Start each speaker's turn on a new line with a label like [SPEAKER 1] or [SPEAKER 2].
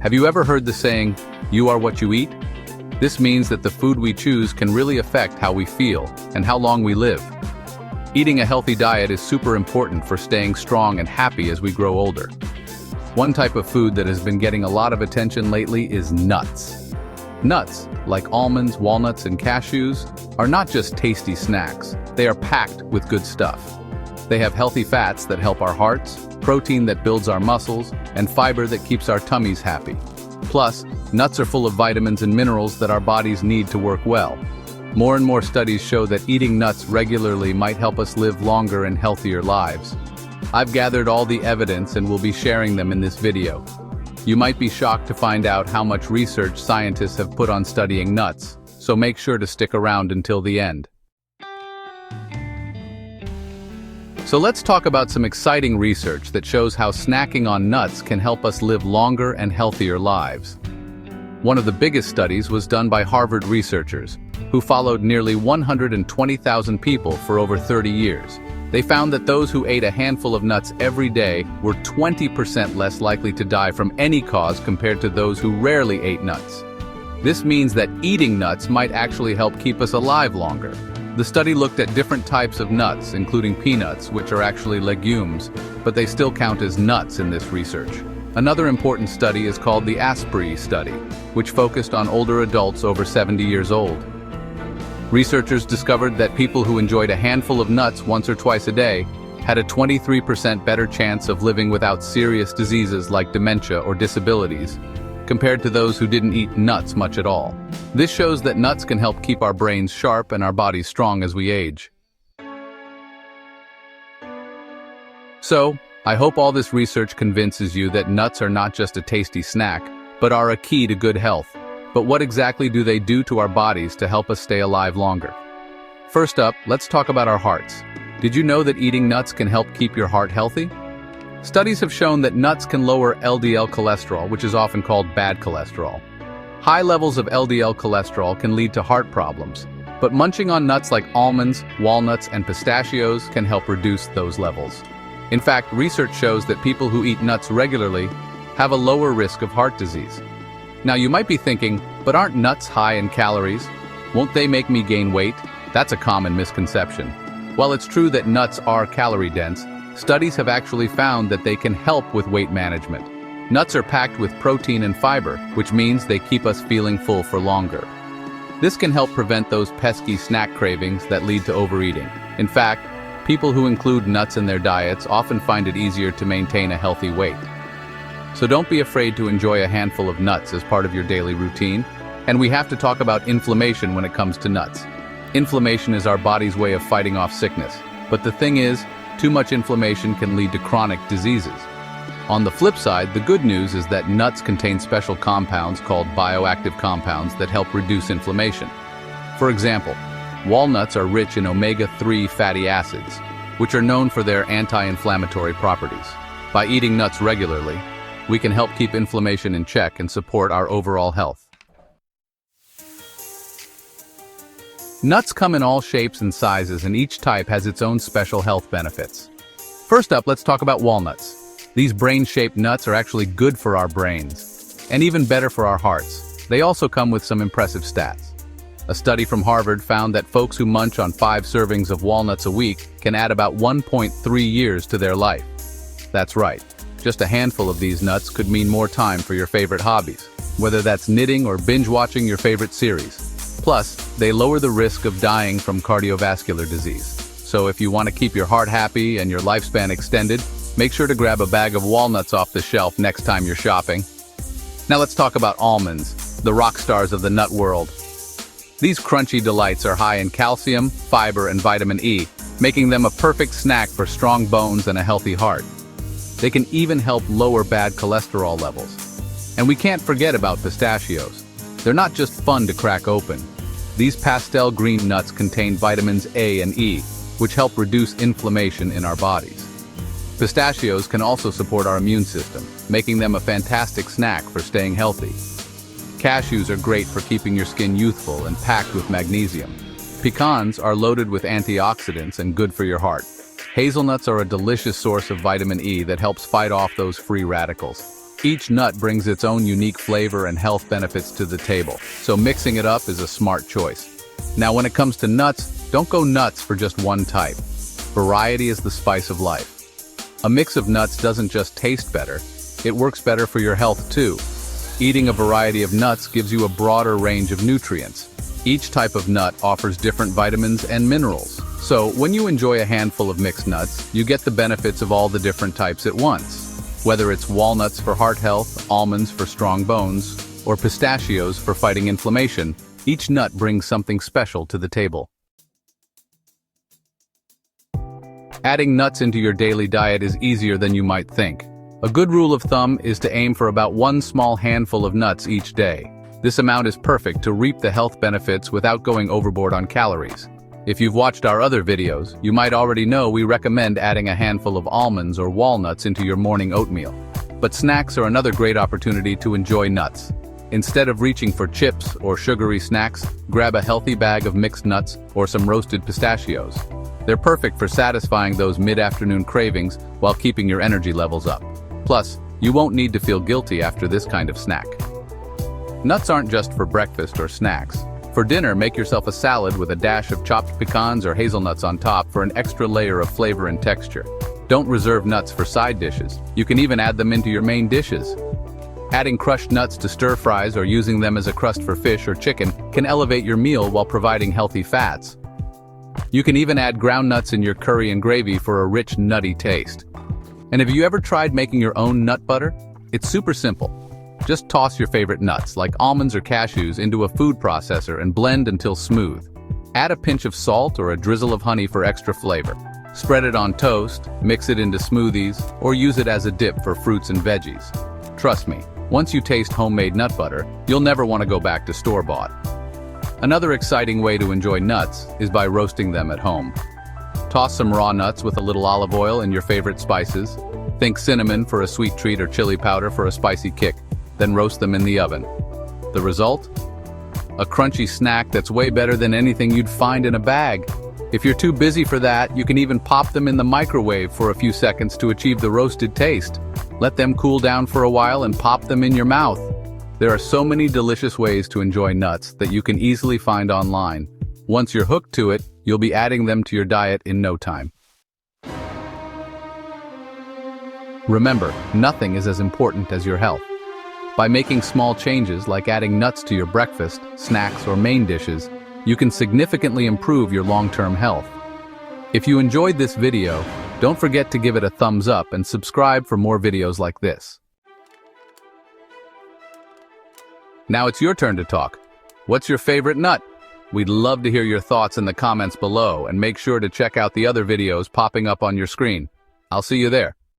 [SPEAKER 1] Have you ever heard the saying, "You are what you eat"? This means that the food we choose can really affect how we feel and how long we live. Eating a healthy diet is super important for staying strong and happy as we grow older. One type of food that has been getting a lot of attention lately is nuts. Nuts, like almonds, walnuts, and cashews, are not just tasty snacks. They are packed with good stuff. They have healthy fats that help our hearts, protein that builds our muscles, and fiber that keeps our tummies happy. Plus, nuts are full of vitamins and minerals that our bodies need to work well. More and more studies show that eating nuts regularly might help us live longer and healthier lives. I've gathered all the evidence and will be sharing them in this video. You might be shocked to find out how much research scientists have put on studying nuts, so make sure to stick around until the end. So let's talk about some exciting research that shows how snacking on nuts can help us live longer and healthier lives. One of the biggest studies was done by Harvard researchers, who followed nearly 120,000 people for over 30 years. They found that those who ate a handful of nuts every day were 20% less likely to die from any cause compared to those who rarely ate nuts. This means that eating nuts might actually help keep us alive longer. The study looked at different types of nuts, including peanuts, which are actually legumes, but they still count as nuts in this research. Another important study is called the 𝗪𝗡𝗧𝗦 study, which focused on older adults over 70 years old. Researchers discovered that people who enjoyed a handful of nuts once or twice a day had a 23% better chance of living without serious diseases like dementia or disabilities, compared to those who didn't eat nuts much at all. This shows that nuts can help keep our brains sharp and our bodies strong as we age. So, I hope all this research convinces you that nuts are not just a tasty snack, but are a key to good health. But what exactly do they do to our bodies to help us stay alive longer? First up, let's talk about our hearts. Did you know that eating nuts can help keep your heart healthy? Studies have shown that nuts can lower LDL cholesterol, which is often called bad cholesterol. High levels of LDL cholesterol can lead to heart problems, but munching on nuts like almonds, walnuts, and pistachios can help reduce those levels. In fact, research shows that people who eat nuts regularly have a lower risk of heart disease. Now you might be thinking, but aren't nuts high in calories? Won't they make me gain weight? That's a common misconception. While it's true that nuts are calorie-dense, studies have actually found that they can help with weight management. Nuts are packed with protein and fiber, which means they keep us feeling full for longer. This can help prevent those pesky snack cravings that lead to overeating. In fact, people who include nuts in their diets often find it easier to maintain a healthy weight. So don't be afraid to enjoy a handful of nuts as part of your daily routine. And we have to talk about inflammation when it comes to nuts. Inflammation is our body's way of fighting off sickness. But the thing is, too much inflammation can lead to chronic diseases. On the flip side, the good news is that nuts contain special compounds called bioactive compounds that help reduce inflammation. For example, walnuts are rich in omega-3 fatty acids, which are known for their anti-inflammatory properties. By eating nuts regularly, we can help keep inflammation in check and support our overall health. Nuts come in all shapes and sizes, and each type has its own special health benefits. First up, let's talk about walnuts. These brain-shaped nuts are actually good for our brains, and even better for our hearts. They also come with some impressive stats. A study from Harvard found that folks who munch on 5 servings of walnuts a week can add about 1.3 years to their life. That's right. Just a handful of these nuts could mean more time for your favorite hobbies, whether that's knitting or binge-watching your favorite series. Plus, they lower the risk of dying from cardiovascular disease. So if you want to keep your heart happy and your lifespan extended, make sure to grab a bag of walnuts off the shelf next time you're shopping. Now let's talk about almonds, the rock stars of the nut world. These crunchy delights are high in calcium, fiber, and vitamin E, making them a perfect snack for strong bones and a healthy heart. They can even help lower bad cholesterol levels. And we can't forget about pistachios. They're not just fun to crack open. These pastel green nuts contain vitamins A and E, which help reduce inflammation in our bodies. Pistachios can also support our immune system, making them a fantastic snack for staying healthy. Cashews are great for keeping your skin youthful and packed with magnesium. Pecans are loaded with antioxidants and good for your heart. Hazelnuts are a delicious source of vitamin E that helps fight off those free radicals. Each nut brings its own unique flavor and health benefits to the table, so mixing it up is a smart choice. Now when it comes to nuts, don't go nuts for just one type. Variety is the spice of life. A mix of nuts doesn't just taste better, it works better for your health too. Eating a variety of nuts gives you a broader range of nutrients. Each type of nut offers different vitamins and minerals. So when you enjoy a handful of mixed nuts, you get the benefits of all the different types at once. Whether it's walnuts for heart health, almonds for strong bones, or pistachios for fighting inflammation, each nut brings something special to the table. Adding nuts into your daily diet is easier than you might think. A good rule of thumb is to aim for about one small handful of nuts each day. This amount is perfect to reap the health benefits without going overboard on calories. If you've watched our other videos, you might already know we recommend adding a handful of almonds or walnuts into your morning oatmeal. But snacks are another great opportunity to enjoy nuts. Instead of reaching for chips or sugary snacks, grab a healthy bag of mixed nuts or some roasted pistachios. They're perfect for satisfying those mid-afternoon cravings while keeping your energy levels up. Plus, you won't need to feel guilty after this kind of snack. Nuts aren't just for breakfast or snacks. For dinner, make yourself a salad with a dash of chopped pecans or hazelnuts on top for an extra layer of flavor and texture. Don't reserve nuts for side dishes. You can even add them into your main dishes. Adding crushed nuts to stir fries or using them as a crust for fish or chicken can elevate your meal while providing healthy fats. You can even add ground nuts in your curry and gravy for a rich, nutty taste. And have you ever tried making your own nut butter? It's super simple. Just toss your favorite nuts, like almonds or cashews, into a food processor and blend until smooth. Add a pinch of salt or a drizzle of honey for extra flavor. Spread it on toast, mix it into smoothies, or use it as a dip for fruits and veggies. Trust me, once you taste homemade nut butter, you'll never want to go back to store-bought. Another exciting way to enjoy nuts is by roasting them at home. Toss some raw nuts with a little olive oil and your favorite spices. Think cinnamon for a sweet treat or chili powder for a spicy kick. Then roast them in the oven. The result? A crunchy snack that's way better than anything you'd find in a bag. If you're too busy for that, you can even pop them in the microwave for a few seconds to achieve the roasted taste. Let them cool down for a while and pop them in your mouth. There are so many delicious ways to enjoy nuts that you can easily find online. Once you're hooked to it, you'll be adding them to your diet in no time. Remember, nothing is as important as your health. By making small changes like adding nuts to your breakfast, snacks, or main dishes, you can significantly improve your long-term health. If you enjoyed this video, don't forget to give it a thumbs up and subscribe for more videos like this. Now it's your turn to talk. What's your favorite nut? We'd love to hear your thoughts in the comments below, and make sure to check out the other videos popping up on your screen. I'll see you there.